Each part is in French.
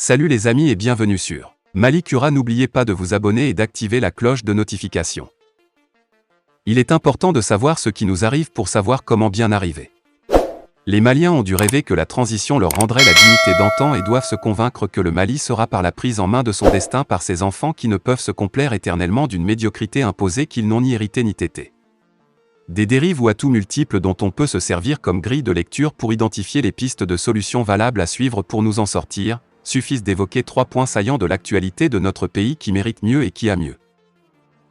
Salut les amis et bienvenue sur Mali Cura. N'oubliez pas de vous abonner et d'activer la cloche de notification. Il est important de savoir ce qui nous arrive pour savoir comment bien arriver. Les Maliens ont dû rêver que la transition leur rendrait la dignité d'antan et doivent se convaincre que le Mali sera par la prise en main de son destin par ses enfants qui ne peuvent se complaire éternellement d'une médiocrité imposée qu'ils n'ont ni hérité ni tété. Des dérives ou atouts multiples dont on peut se servir comme grille de lecture pour identifier les pistes de solutions valables à suivre pour nous en sortir, suffisent d'évoquer 3 points saillants de l'actualité de notre pays qui méritent mieux et qui a mieux.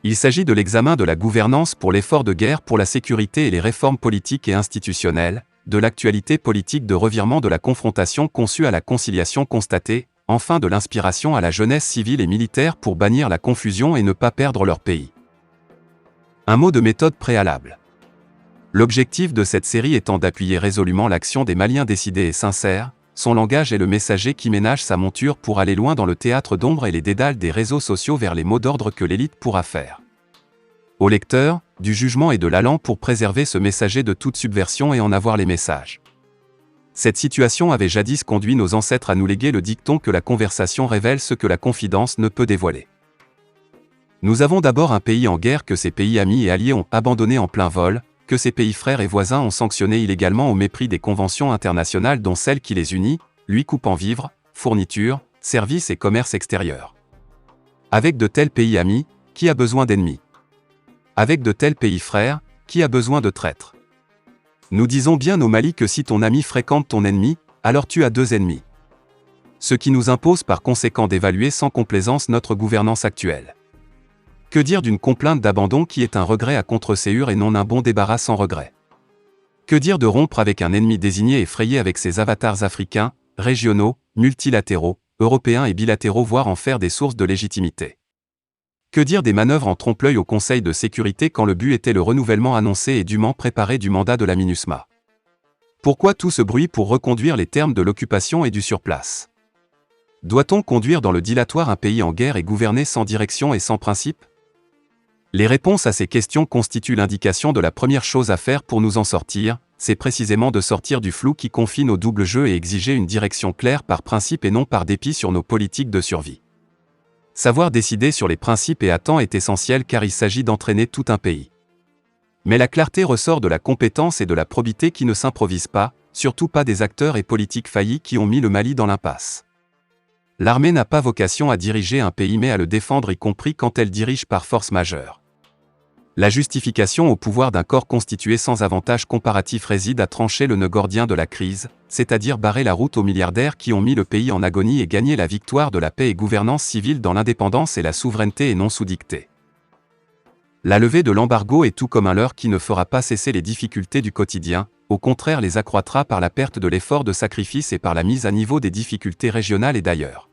Il s'agit de l'examen de la gouvernance pour l'effort de guerre pour la sécurité et les réformes politiques et institutionnelles, de l'actualité politique de revirement de la confrontation conçue à la conciliation constatée, enfin de l'inspiration à la jeunesse civile et militaire pour bannir la confusion et ne pas perdre leur pays. Un mot de méthode préalable. L'objectif de cette série étant d'appuyer résolument l'action des Maliens décidés et sincères, son langage est le messager qui ménage sa monture pour aller loin dans le théâtre d'ombre et les dédales des réseaux sociaux vers les mots d'ordre que l'élite pourra faire. Au lecteur, du jugement et de l'allant pour préserver ce messager de toute subversion et en avoir les messages. Cette situation avait jadis conduit nos ancêtres à nous léguer le dicton que la conversation révèle ce que la confidence ne peut dévoiler. Nous avons d'abord un pays en guerre que ses pays amis et alliés ont abandonné en plein vol, que ses pays frères et voisins ont sanctionné illégalement au mépris des conventions internationales dont celle qui les unit, lui coupant vivres, fournitures, services et commerce extérieur. Avec de tels pays amis, qui a besoin d'ennemis? Avec de tels pays frères, qui a besoin de traîtres? Nous disons bien au Mali que si ton ami fréquente ton ennemi, alors tu as 2 ennemis. Ce qui nous impose par conséquent d'évaluer sans complaisance notre gouvernance actuelle. Que dire d'une complainte d'abandon qui est un regret à contre-séhure et non un bon débarras sans regret? Que dire de rompre avec un ennemi désigné et frayé avec ses avatars africains, régionaux, multilatéraux, européens et bilatéraux, voire en faire des sources de légitimité? Que dire des manœuvres en trompe-l'œil au Conseil de sécurité quand le but était le renouvellement annoncé et dûment préparé du mandat de la MINUSMA? Pourquoi tout ce bruit pour reconduire les termes de l'occupation et du surplace? Doit-on conduire dans le dilatoire un pays en guerre et gouverner sans direction et sans principe? Les réponses à ces questions constituent l'indication de la première chose à faire pour nous en sortir, c'est précisément de sortir du flou qui confine au double jeu et exiger une direction claire par principe et non par dépit sur nos politiques de survie. Savoir décider sur les principes et à temps est essentiel car il s'agit d'entraîner tout un pays. Mais la clarté ressort de la compétence et de la probité qui ne s'improvisent pas, surtout pas des acteurs et politiques faillis qui ont mis le Mali dans l'impasse. L'armée n'a pas vocation à diriger un pays mais à le défendre, y compris quand elle dirige par force majeure. La justification au pouvoir d'un corps constitué sans avantage comparatif réside à trancher le nœud gordien de la crise, c'est-à-dire barrer la route aux milliardaires qui ont mis le pays en agonie et gagné la victoire de la paix et gouvernance civile dans l'indépendance et la souveraineté et non sous dictée. La levée de l'embargo est tout comme un leurre qui ne fera pas cesser les difficultés du quotidien, au contraire les accroîtra par la perte de l'effort de sacrifice et par la mise à niveau des difficultés régionales et d'ailleurs.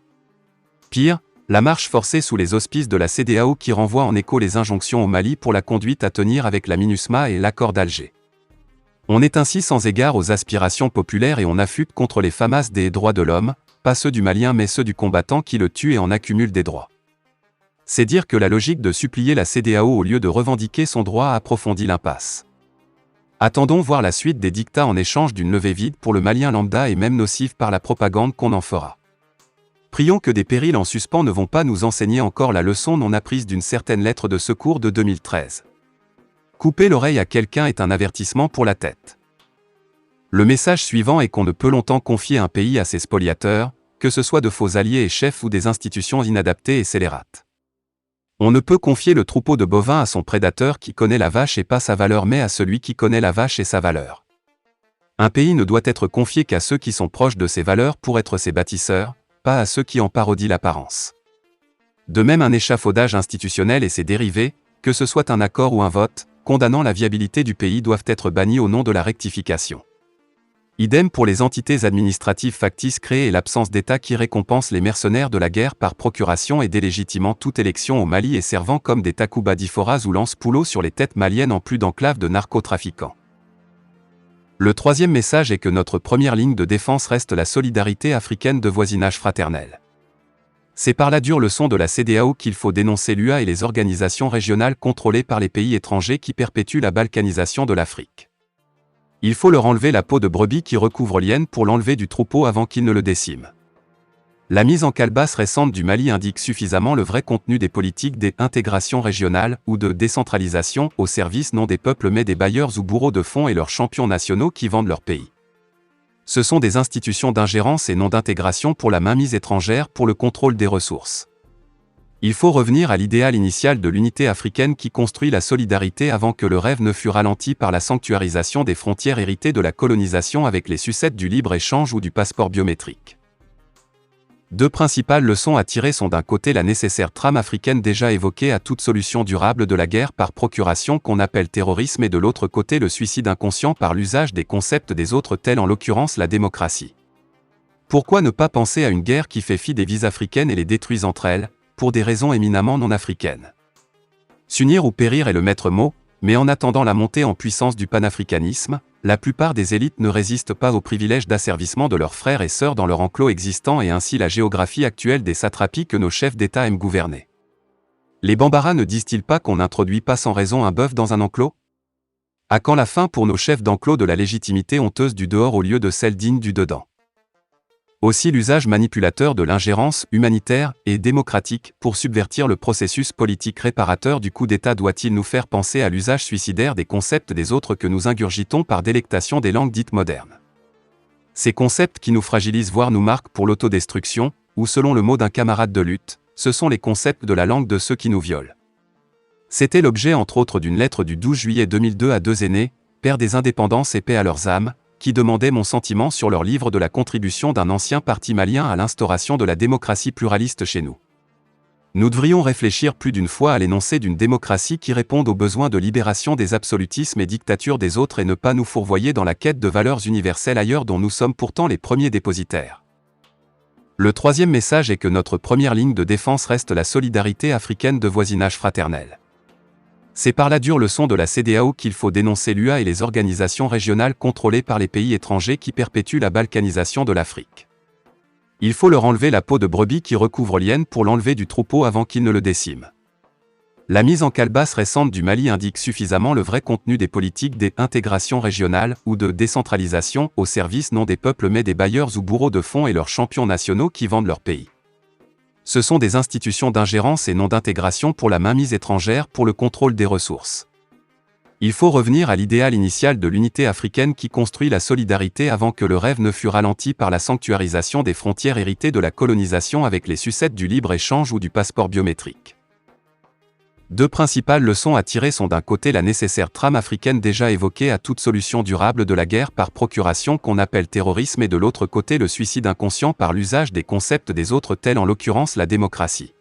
Pire, la marche forcée sous les auspices de la CEDEAO qui renvoie en écho les injonctions au Mali pour la conduite à tenir avec la MINUSMA et l'accord d'Alger. On est ainsi sans égard aux aspirations populaires et on affûte contre les FAMAS des droits de l'homme, pas ceux du Malien mais ceux du combattant qui le tue et en accumule des droits. C'est dire que la logique de supplier la CEDEAO au lieu de revendiquer son droit approfondit l'impasse. Attendons voir la suite des dictats en échange d'une levée vide pour le Malien lambda et même nocive par la propagande qu'on en fera. Prions que des périls en suspens ne vont pas nous enseigner encore la leçon non apprise d'une certaine lettre de secours de 2013. Couper l'oreille à quelqu'un est un avertissement pour la tête. Le message suivant est qu'on ne peut longtemps confier un pays à ses spoliateurs, que ce soit de faux alliés et chefs ou des institutions inadaptées et scélérates. On ne peut confier le troupeau de bovins à son prédateur qui connaît la vache et pas sa valeur mais à celui qui connaît la vache et sa valeur. Un pays ne doit être confié qu'à ceux qui sont proches de ses valeurs pour être ses bâtisseurs, pas à ceux qui en parodient l'apparence. De même un échafaudage institutionnel et ses dérivés, que ce soit un accord ou un vote, condamnant la viabilité du pays doivent être bannis au nom de la rectification. Idem pour les entités administratives factices créées et l'absence d'État qui récompense les mercenaires de la guerre par procuration et délégitimant toute élection au Mali et servant comme des Takuba Diforas ou lance-poulots sur les têtes maliennes en plus d'enclaves de narcotrafiquants. Le troisième message est que notre première ligne de défense reste la solidarité africaine de voisinage fraternel. C'est par la dure leçon de la CEDEAO qu'il faut dénoncer l'UA et les organisations régionales contrôlées par les pays étrangers qui perpétuent la balkanisation de l'Afrique. Il faut leur enlever la peau de brebis qui recouvre l'hyène pour l'enlever du troupeau avant qu'il ne le décime. La mise en calebasse récente du Mali indique suffisamment le vrai contenu des politiques d'intégration régionale ou de décentralisation au service non des peuples mais des bailleurs ou bourreaux de fonds et leurs champions nationaux qui vendent leur pays. Ce sont des institutions d'ingérence et non d'intégration pour la mainmise étrangère pour le contrôle des ressources. Il faut revenir à l'idéal initial de l'unité africaine qui construit la solidarité avant que le rêve ne fût ralenti par la sanctuarisation des frontières héritées de la colonisation avec les sucettes du libre-échange ou du passeport biométrique. Deux principales leçons à tirer sont d'un côté la nécessaire trame africaine déjà évoquée à toute solution durable de la guerre par procuration qu'on appelle terrorisme et de l'autre côté le suicide inconscient par l'usage des concepts des autres tels en l'occurrence la démocratie. Pourquoi ne pas penser à une guerre qui fait fi des vies africaines et les détruise entre elles, pour des raisons éminemment non africaines? S'unir ou périr est le maître mot, mais en attendant la montée en puissance du panafricanisme, la plupart des élites ne résistent pas aux privilèges d'asservissement de leurs frères et sœurs dans leur enclos existant et ainsi la géographie actuelle des satrapies que nos chefs d'État aiment gouverner. Les Bambara ne disent-ils pas qu'on n'introduit pas sans raison un bœuf dans un enclos? À quand la fin pour nos chefs d'enclos de la légitimité honteuse du dehors au lieu de celle digne du dedans? Aussi l'usage manipulateur de l'ingérence humanitaire et démocratique pour subvertir le processus politique réparateur du coup d'État doit-il nous faire penser à l'usage suicidaire des concepts des autres que nous ingurgitons par délectation des langues dites modernes? Ces concepts qui nous fragilisent voire nous marquent pour l'autodestruction, ou selon le mot d'un camarade de lutte, ce sont les concepts de la langue de ceux qui nous violent. C'était l'objet entre autres d'une lettre du 12 juillet 2002 à deux aînés, pères des indépendances et paix à leurs âmes, qui demandaient mon sentiment sur leur livre de la contribution d'un ancien parti malien à l'instauration de la démocratie pluraliste chez nous. Nous devrions réfléchir plus d'une fois à l'énoncé d'une démocratie qui réponde aux besoins de libération des absolutismes et dictatures des autres et ne pas nous fourvoyer dans la quête de valeurs universelles ailleurs dont nous sommes pourtant les premiers dépositaires. Le troisième message est que notre première ligne de défense reste la solidarité africaine de voisinage fraternel. C'est par la dure leçon de la CEDEAO qu'il faut dénoncer l'UA et les organisations régionales contrôlées par les pays étrangers qui perpétuent la balkanisation de l'Afrique. Il faut leur enlever la peau de brebis qui recouvre l'hyène pour l'enlever du troupeau avant qu'il ne le décime. La mise en calebasse récente du Mali indique suffisamment le vrai contenu des politiques d'intégration régionale ou de décentralisation au service non des peuples mais des bailleurs ou bourreaux de fonds et leurs champions nationaux qui vendent leur pays. Ce sont des institutions d'ingérence et non d'intégration pour la mainmise étrangère pour le contrôle des ressources. Il faut revenir à l'idéal initial de l'unité africaine qui construit la solidarité avant que le rêve ne fût ralenti par la sanctuarisation des frontières héritées de la colonisation avec les sucettes du libre-échange ou du passeport biométrique. Deux principales leçons à tirer sont d'un côté la nécessaire trame africaine déjà évoquée à toute solution durable de la guerre par procuration qu'on appelle terrorisme et de l'autre côté le suicide inconscient par l'usage des concepts des autres tels en l'occurrence la démocratie.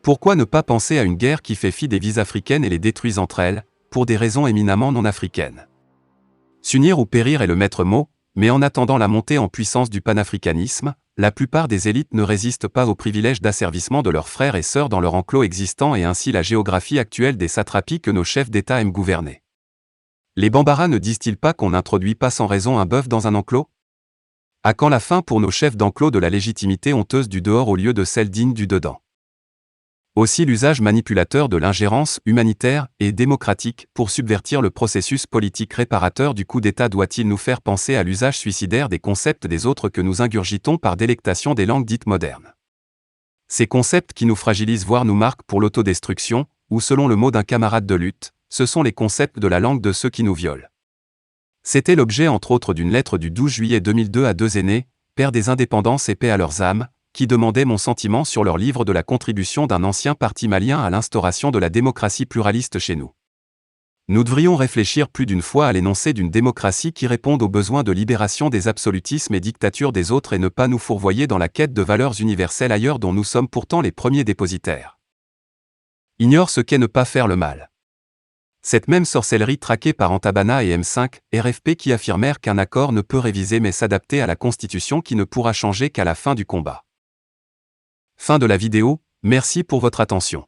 Pourquoi ne pas penser à une guerre qui fait fi des vies africaines et les détruise entre elles, pour des raisons éminemment non africaines? S'unir ou périr est le maître mot, mais en attendant la montée en puissance du panafricanisme, la plupart des élites ne résistent pas aux privilèges d'asservissement de leurs frères et sœurs dans leur enclos existant et ainsi la géographie actuelle des satrapies que nos chefs d'État aiment gouverner. Les Bambara ne disent-ils pas qu'on n'introduit pas sans raison un bœuf dans un enclos? À quand la fin pour nos chefs d'enclos de la légitimité honteuse du dehors au lieu de celle digne du dedans? Aussi l'usage manipulateur de l'ingérence humanitaire et démocratique pour subvertir le processus politique réparateur du coup d'État doit-il nous faire penser à l'usage suicidaire des concepts des autres que nous ingurgitons par délectation des langues dites modernes. Ces concepts qui nous fragilisent voire nous marquent pour l'autodestruction, ou selon le mot d'un camarade de lutte, ce sont les concepts de la langue de ceux qui nous violent. C'était l'objet entre autres d'une lettre du 12 juillet 2002 à deux aînés, pères des indépendances et paix à leurs âmes, qui demandaient mon sentiment sur leur livre de la contribution d'un ancien parti malien à l'instauration de la démocratie pluraliste chez nous. Nous devrions réfléchir plus d'une fois à l'énoncé d'une démocratie qui réponde aux besoins de libération des absolutismes et dictatures des autres et ne pas nous fourvoyer dans la quête de valeurs universelles ailleurs dont nous sommes pourtant les premiers dépositaires. Ignore ce qu'est ne pas faire le mal. Cette même sorcellerie traquée par Antabana et M5, RFP qui affirmèrent qu'un accord ne peut réviser mais s'adapter à la Constitution qui ne pourra changer qu'à la fin du combat. Fin de la vidéo, merci pour votre attention.